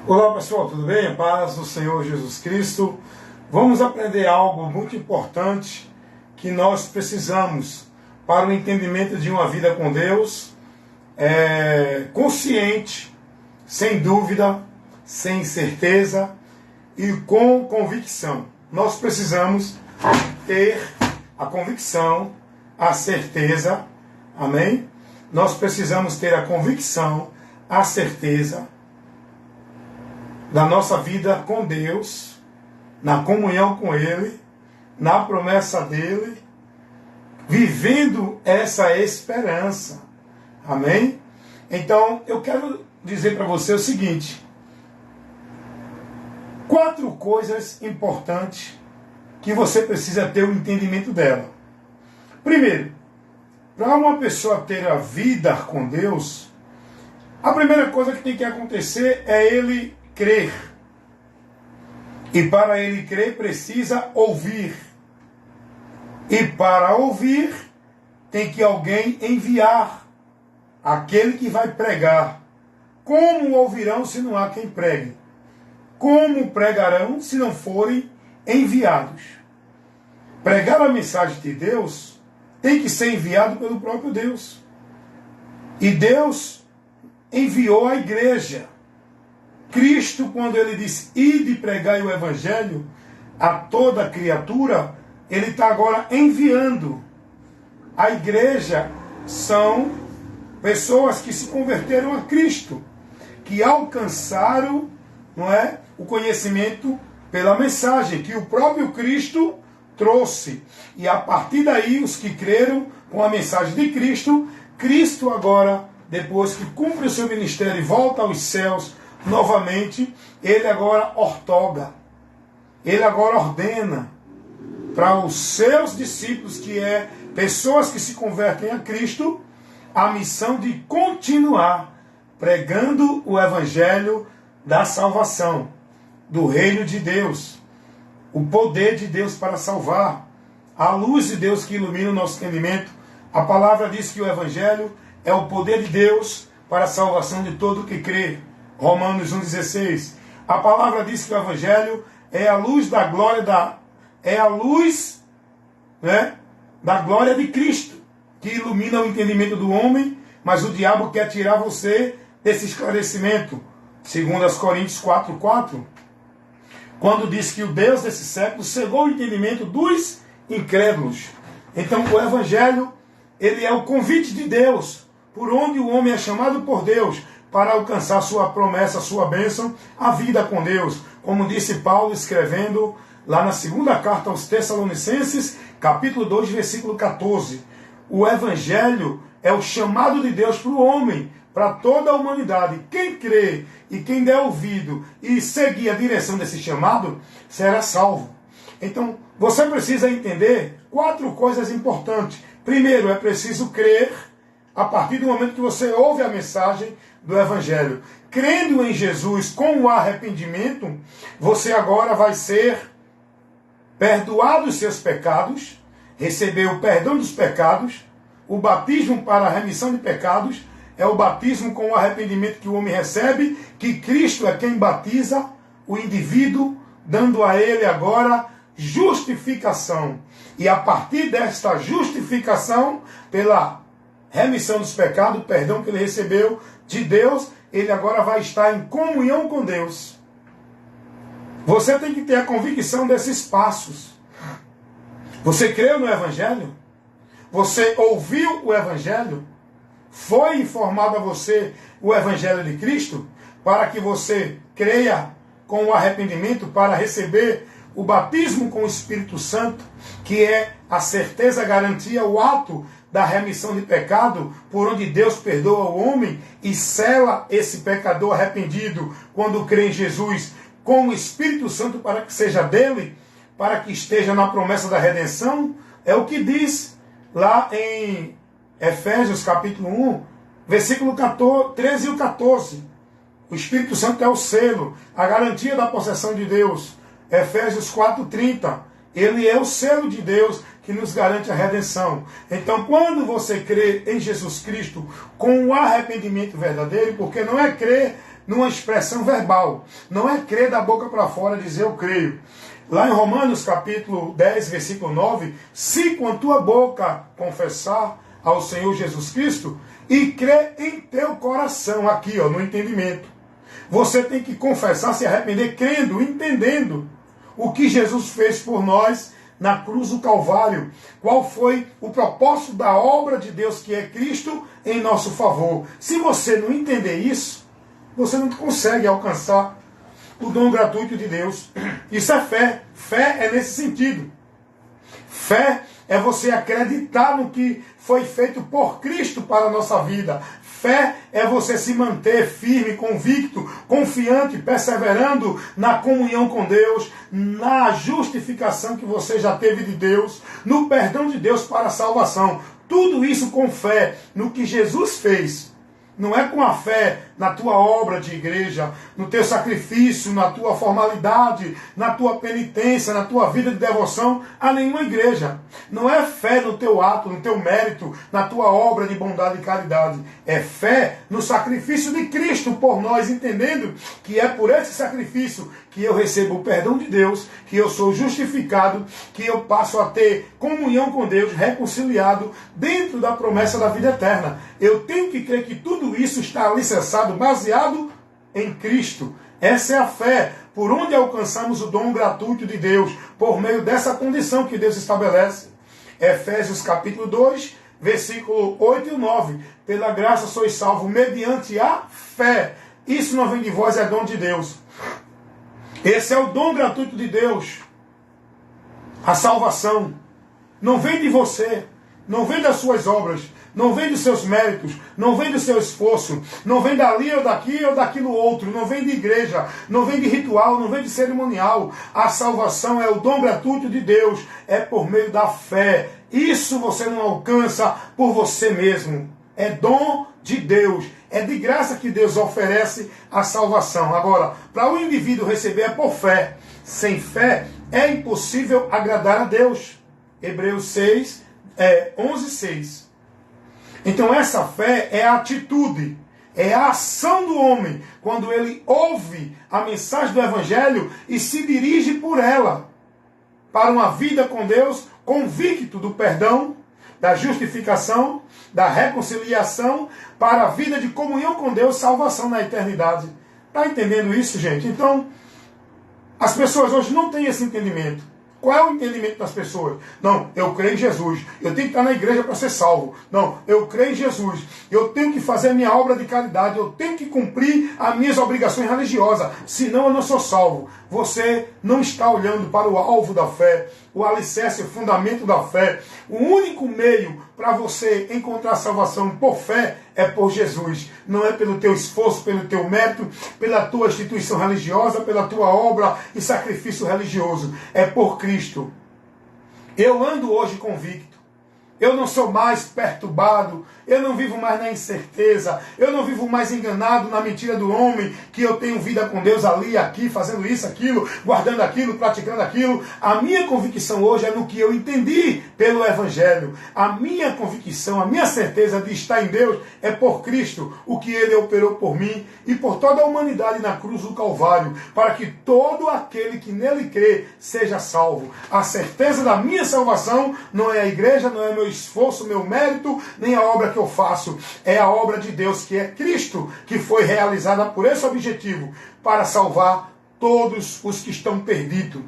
Olá pessoal, tudo bem? A paz do Senhor Jesus Cristo. Vamos aprender algo muito importante que nós precisamos para o entendimento de uma vida com Deus, consciente, sem dúvida, sem certeza e com convicção. Nós precisamos ter a convicção, a certeza, amém? Nós precisamos ter a convicção, a certeza da nossa vida com Deus, na comunhão com Ele, na promessa dEle, vivendo essa esperança. Amém? Então, eu quero dizer para você o seguinte: 4 coisas importantes que você precisa ter o entendimento dela. Primeiro, para uma pessoa ter a vida com Deus, a primeira coisa que tem que acontecer é ele crer. E para ele crer precisa ouvir. E para ouvir tem que alguém enviar aquele que vai pregar. Como ouvirão se não há quem pregue? Como pregarão se não forem enviados? Pregar a mensagem de Deus tem que ser enviado pelo próprio Deus. E Deus enviou a igreja. Cristo, quando ele disse, ide pregai o evangelho a toda criatura, ele está agora enviando. A igreja são pessoas que se converteram a Cristo, que alcançaram, o conhecimento pela mensagem que o próprio Cristo trouxe. E a partir daí, os que creram com a mensagem de Cristo, Cristo agora, depois que cumpre o seu ministério e volta aos céus, novamente, ele agora ortoga, ele agora ordena para os seus discípulos, que é pessoas que se convertem a Cristo, a missão de continuar pregando o evangelho da salvação, do reino de Deus, o poder de Deus para salvar, a luz de Deus que ilumina o nosso entendimento. A palavra diz que o evangelho é o poder de Deus para a salvação de todo o que crê. Romanos 1,16. A palavra diz que o evangelho é a luz da glória da glória de Cristo, que ilumina o entendimento do homem, mas o diabo quer tirar você desse esclarecimento. Segundo as Coríntios 4,4, quando diz que o Deus desse século cegou o entendimento dos incrédulos. Então o evangelho, ele é o convite de Deus, por onde o homem é chamado por Deus para alcançar sua promessa, sua bênção, a vida com Deus. Como disse Paulo escrevendo lá na segunda carta aos Tessalonicenses, capítulo 2, versículo 14. O evangelho é o chamado de Deus para o homem, para toda a humanidade. Quem crê e quem der ouvido e seguir a direção desse chamado, será salvo. Então, você precisa entender 4 coisas importantes. Primeiro, é preciso crer a partir do momento que você ouve a mensagem do evangelho. Crendo em Jesus com o arrependimento, você agora vai ser perdoado os seus pecados, receber o perdão dos pecados. O batismo para a remissão de pecados é o batismo com o arrependimento que o homem recebe, que Cristo é quem batiza o indivíduo, dando a ele agora justificação. E a partir desta justificação, pela remissão dos pecados, perdão que ele recebeu de Deus, ele agora vai estar em comunhão com Deus. Você tem que ter a convicção desses passos. Você creu no evangelho? Você ouviu o evangelho? Foi informado a você o evangelho de Cristo? Para que você creia com o arrependimento para receber o batismo com o Espírito Santo, que é a certeza, a garantia, o ato da remissão de pecado, por onde Deus perdoa o homem e sela esse pecador arrependido quando crê em Jesus com o Espírito Santo para que seja dele, para que esteja na promessa da redenção. É o que diz lá em Efésios capítulo 1, versículo 13 e 14. O Espírito Santo é o selo, a garantia da possessão de Deus. Efésios 4,30. Ele é o selo de Deus que nos garante a redenção. Então, quando você crê em Jesus Cristo com o arrependimento verdadeiro, porque não é crer numa expressão verbal. Não é crer da boca para fora, dizer eu creio. Lá em Romanos capítulo 10, versículo 9, se com a tua boca confessar ao Senhor Jesus Cristo e crer em teu coração, aqui ó, no entendimento. Você tem que confessar, se arrepender, crendo, entendendo o que Jesus fez por nós na cruz do Calvário. Qual foi o propósito da obra de Deus, que é Cristo, em nosso favor. Se você não entender isso, você não consegue alcançar o dom gratuito de Deus. Isso é fé. Fé é nesse sentido. Fé é você acreditar no que foi feito por Cristo para a nossa vida. Fé é você se manter firme, convicto, confiante, perseverando na comunhão com Deus, na justificação que você já teve de Deus, no perdão de Deus para a salvação. Tudo isso com fé no que Jesus fez. Não é com a fé na tua obra de igreja, no teu sacrifício, na tua formalidade, na tua penitência, na tua vida de devoção a nenhuma igreja. Não é fé no teu ato, no teu mérito, na tua obra de bondade e caridade. É fé no sacrifício de Cristo por nós, entendendo que é por esse sacrifício que eu recebo o perdão de Deus, que eu sou justificado, que eu passo a ter comunhão com Deus, reconciliado dentro da promessa da vida eterna. Eu tenho que crer que tudo isso está alicerçado, baseado em Cristo. Essa é a fé, por onde alcançamos o dom gratuito de Deus, por meio dessa condição que Deus estabelece. Efésios capítulo 2, versículo 8 e 9. Pela graça sois salvos mediante a fé. Isso não vem de vós, é dom de Deus. Esse é o dom gratuito de Deus. A salvação não vem de você, não vem das suas obras, não vem dos seus méritos, não vem do seu esforço, não vem dali ou daqui ou daquilo outro, não vem de igreja, não vem de ritual, não vem de cerimonial. A salvação é o dom gratuito de Deus, é por meio da fé. Isso você não alcança por você mesmo. É dom de Deus. É de graça que Deus oferece a salvação. Agora, para o indivíduo receber é por fé. Sem fé é impossível agradar a Deus. Hebreus 6, 11, 6. Então essa fé é a atitude, é a ação do homem, quando ele ouve a mensagem do Evangelho e se dirige por ela, para uma vida com Deus, convicto do perdão, da justificação, da reconciliação, para a vida de comunhão com Deus, salvação na eternidade. Está entendendo isso, gente? Então, as pessoas hoje não têm esse entendimento. Qual é o entendimento das pessoas? Não, eu creio em Jesus. Eu tenho que estar na igreja para ser salvo. Não, eu creio em Jesus. Eu tenho que fazer a minha obra de caridade. Eu tenho que cumprir as minhas obrigações religiosas. Senão eu não sou salvo. Você não está olhando para o alvo da fé, o alicerce, o fundamento da fé. O único meio para você encontrar salvação por fé é por Jesus. Não é pelo teu esforço, pelo teu mérito, pela tua instituição religiosa, pela tua obra e sacrifício religioso. É por Cristo. Eu ando hoje convicto. Eu não sou mais perturbado, eu não vivo mais na incerteza, eu não vivo mais enganado na mentira do homem, que eu tenho vida com Deus ali, aqui, fazendo isso, aquilo, guardando aquilo, praticando aquilo. A minha convicção hoje é no que eu entendi pelo Evangelho. A minha convicção, a minha certeza de estar em Deus é por Cristo, o que Ele operou por mim e por toda a humanidade na cruz do Calvário, para que todo aquele que nele crê seja salvo. A certeza da minha salvação não é a igreja, não é meu esforço, meu mérito, nem a obra que eu faço. É a obra de Deus, que é Cristo, que foi realizada por esse objetivo, para salvar todos os que estão perdidos.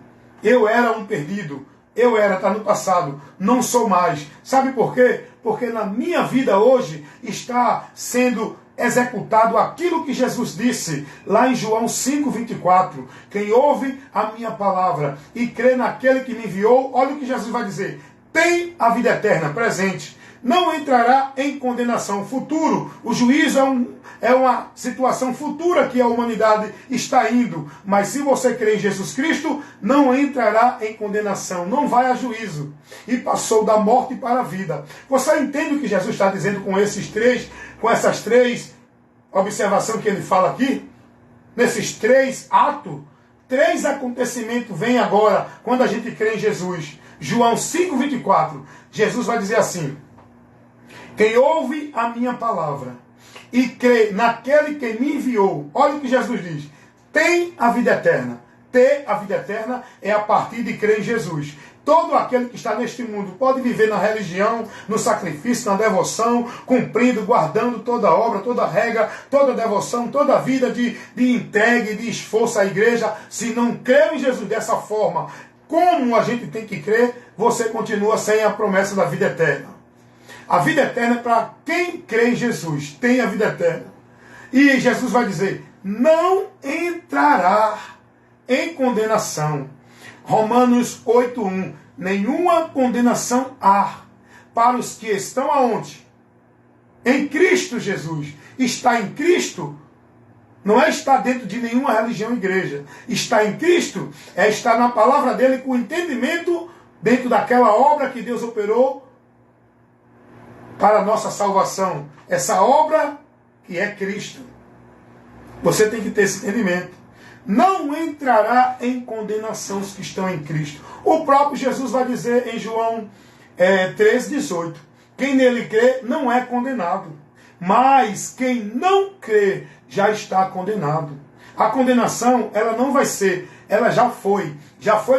Eu era um perdido. Eu era, está no passado. Não sou mais. Sabe por quê? Porque na minha vida hoje está sendo executado aquilo que Jesus disse lá em João 5,24. Quem ouve a minha palavra e crê naquele que me enviou, olha o que Jesus vai dizer. Tem a vida eterna, presente. Não entrará em condenação, futuro. O juízo é uma situação futura que a humanidade está indo. Mas se você crê em Jesus Cristo, não entrará em condenação, não vai a juízo. E passou da morte para a vida. Você entende o que Jesus está dizendo com essas três observações que ele fala aqui? Nesses 3 atos, 3 acontecimentos vêm agora, quando a gente crê em Jesus. João 5,24, Jesus vai dizer assim: quem ouve a minha palavra e crê naquele que me enviou, olha o que Jesus diz, tem a vida eterna. Ter a vida eterna é a partir de crer em Jesus. Todo aquele que está neste mundo pode viver na religião, no sacrifício, na devoção, cumprindo, guardando toda obra, toda regra, toda devoção, toda vida de entrega, de esforço à igreja. Se não crer em Jesus dessa forma, como a gente tem que crer, você continua sem a promessa da vida eterna. A vida eterna é para quem crê em Jesus, tem a vida eterna. E Jesus vai dizer, não entrará em condenação. Romanos 8:1. Nenhuma condenação há para os que estão aonde? Em Cristo Jesus. Está em Cristo não é estar dentro de nenhuma religião ou igreja. Estar em Cristo é estar na palavra dele com entendimento dentro daquela obra que Deus operou para a nossa salvação. Essa obra que é Cristo. Você tem que ter esse entendimento. Não entrará em condenação os que estão em Cristo. O próprio Jesus vai dizer em João 13:18. Quem nele crê não é condenado. Mas quem não crê já está condenado. A condenação, ela não vai ser, ela já foi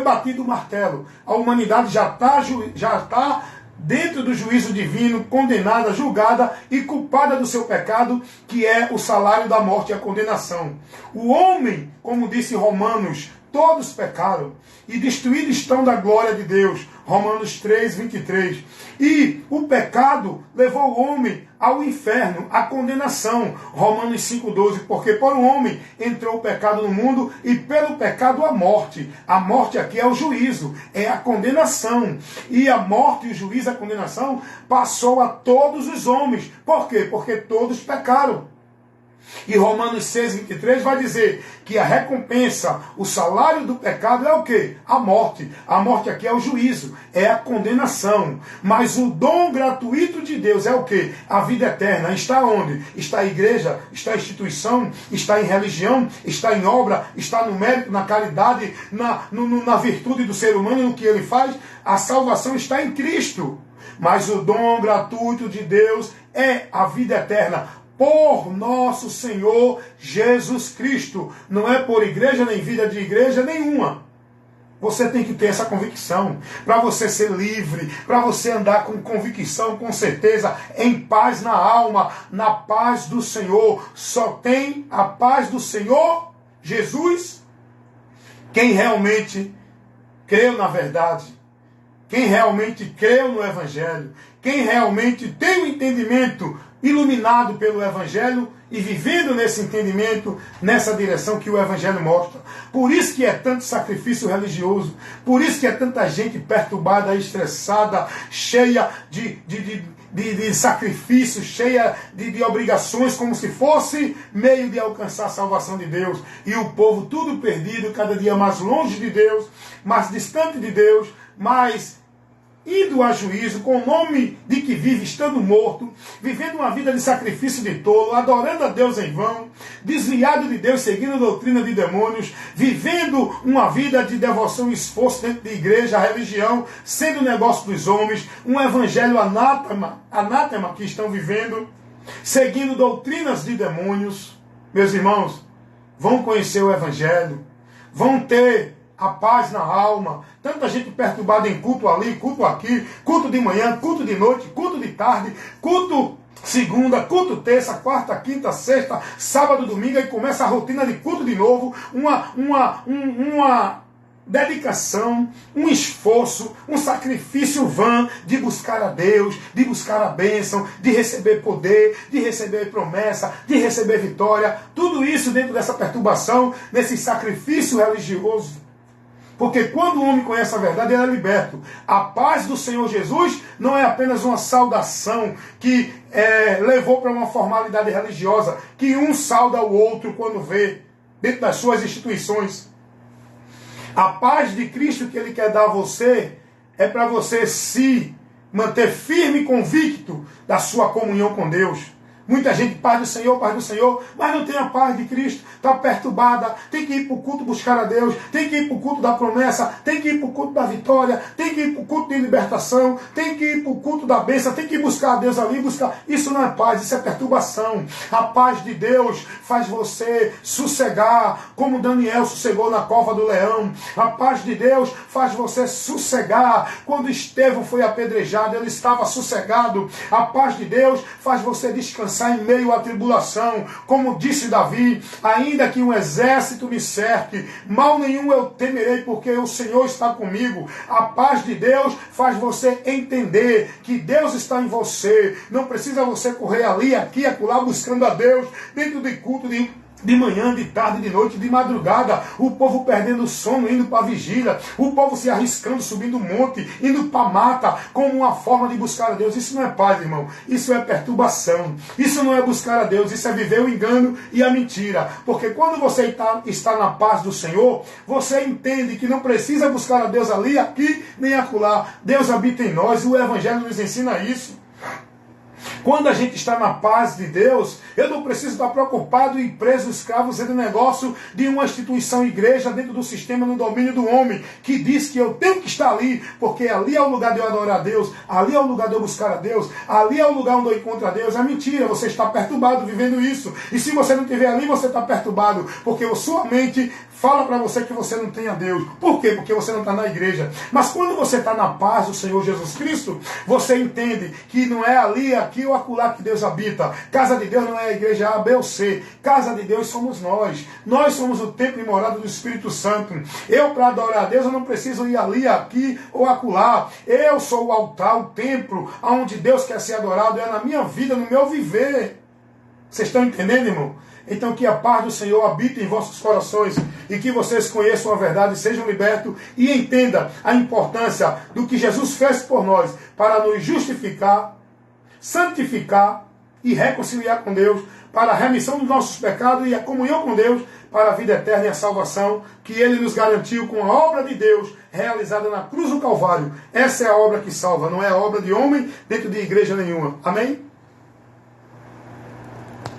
batido o martelo. A humanidade já está dentro do juízo divino, condenada, julgada e culpada do seu pecado, que é o salário da morte e a condenação. O homem, como disse Romanos, todos pecaram e destruídos estão da glória de Deus. Romanos 3:23. E o pecado levou o homem ao inferno, à condenação. Romanos 5:12. Porque por um homem entrou o pecado no mundo e pelo pecado a morte. A morte aqui é o juízo, é a condenação. E a morte, o juízo, a condenação passou a todos os homens. Por quê? Porque todos pecaram. E Romanos 6:23 vai dizer que a recompensa, o salário do pecado é o quê? A morte. A morte aqui é o juízo, é a condenação. Mas o dom gratuito de Deus é o quê? A vida eterna. Está onde? Está a igreja, está a instituição, está em religião, está em obra, está no mérito, na caridade, na virtude do ser humano, no que ele faz. A salvação está em Cristo. Mas o dom gratuito de Deus é a vida eterna. Por nosso Senhor Jesus Cristo. Não é por igreja, nem vida de igreja nenhuma. Você tem que ter essa convicção. Para você ser livre, para você andar com convicção, com certeza, em paz na alma, na paz do Senhor. Só tem a paz do Senhor Jesus quem realmente creu na verdade. Quem realmente creu no Evangelho. Quem realmente tem o entendimento iluminado pelo Evangelho e vivendo nesse entendimento, nessa direção que o Evangelho mostra. Por isso que é tanto sacrifício religioso, por isso que é tanta gente perturbada, estressada, cheia de sacrifícios, cheia de obrigações, como se fosse meio de alcançar a salvação de Deus. E o povo tudo perdido, cada dia mais longe de Deus, mais distante de Deus, mais indo a juízo, com o nome de que vive estando morto, vivendo uma vida de sacrifício de tolo, adorando a Deus em vão, desviado de Deus, seguindo a doutrina de demônios, vivendo uma vida de devoção e esforço dentro de igreja, religião, sendo negócio dos homens, um evangelho anátema que estão vivendo, seguindo doutrinas de demônios. Meus irmãos, vão conhecer o evangelho, vão ter a paz na alma. Tanta gente perturbada em culto ali, culto aqui, culto de manhã, culto de noite, culto de tarde, culto segunda, culto terça, quarta, quinta, sexta, sábado, domingo, e começa a rotina de culto de novo, uma dedicação, um esforço, um sacrifício vã de buscar a Deus, de buscar a bênção, de receber poder, de receber promessa, de receber vitória. Tudo isso dentro dessa perturbação, nesse sacrifício religioso. Porque quando o homem conhece a verdade, ele é liberto. A paz do Senhor Jesus não é apenas uma saudação que levou para uma formalidade religiosa, que um sauda o outro quando vê, dentro das suas instituições. A paz de Cristo que Ele quer dar a você é para você se manter firme e convicto da sua comunhão com Deus. Muita gente, paz do Senhor, mas não tem a paz de Cristo, está perturbada, tem que ir para o culto buscar a Deus, tem que ir para o culto da promessa, tem que ir para o culto da vitória, tem que ir para o culto de libertação, tem que ir para o culto da bênção, tem que buscar a Deus ali, buscar. Isso não é paz, isso é perturbação. A paz de Deus faz você sossegar, como Daniel sossegou na cova do leão. A paz de Deus faz você sossegar. Quando Estevão foi apedrejado, ele estava sossegado. A paz de Deus faz você descansar em meio à tribulação. Como disse Davi, ainda que um exército me cerque, mal nenhum eu temerei, porque o Senhor está comigo. A paz de Deus faz você entender que Deus está em você. Não precisa você correr ali, aqui, acolá, buscando a Deus, dentro de culto, de manhã, de tarde, de noite, de madrugada, o povo perdendo o sono, indo para a vigília, o povo se arriscando, subindo o monte, indo para a mata, como uma forma de buscar a Deus. Isso não é paz, irmão, isso é perturbação, isso não é buscar a Deus, isso é viver o engano e a mentira, porque quando você está na paz do Senhor, você entende que não precisa buscar a Deus ali, aqui, nem acolá. Deus habita em nós, e o Evangelho nos ensina isso. Quando a gente está na paz de Deus, eu não preciso estar preocupado e preso, escravo, sendo negócio de uma instituição, igreja, dentro do sistema, no domínio do homem, que diz que eu tenho que estar ali, porque ali é o lugar de eu adorar a Deus, ali é o lugar de eu buscar a Deus, ali é o lugar onde eu encontro a Deus. É mentira, você está perturbado vivendo isso. E se você não estiver ali, você está perturbado, porque a sua mente fala para você que você não tem a Deus. Por quê? Porque você não está na igreja. Mas quando você está na paz do Senhor Jesus Cristo, você entende que não é ali, aqui ou acolá que Deus habita. Casa de Deus não é a igreja A, B ou C. Casa de Deus somos nós. Nós somos o templo e morada do Espírito Santo. Eu, para adorar a Deus, eu não preciso ir ali, aqui ou acolá. Eu sou o altar, o templo, onde Deus quer ser adorado. É na minha vida, no meu viver. Vocês estão entendendo, irmão? Então que a paz do Senhor habite em vossos corações e que vocês conheçam a verdade, sejam libertos e entendam a importância do que Jesus fez por nós para nos justificar, santificar e reconciliar com Deus, para a remissão dos nossos pecados e a comunhão com Deus, para a vida eterna e a salvação que Ele nos garantiu com a obra de Deus realizada na cruz do Calvário. Essa é a obra que salva, não é a obra de homem dentro de igreja nenhuma. Amém?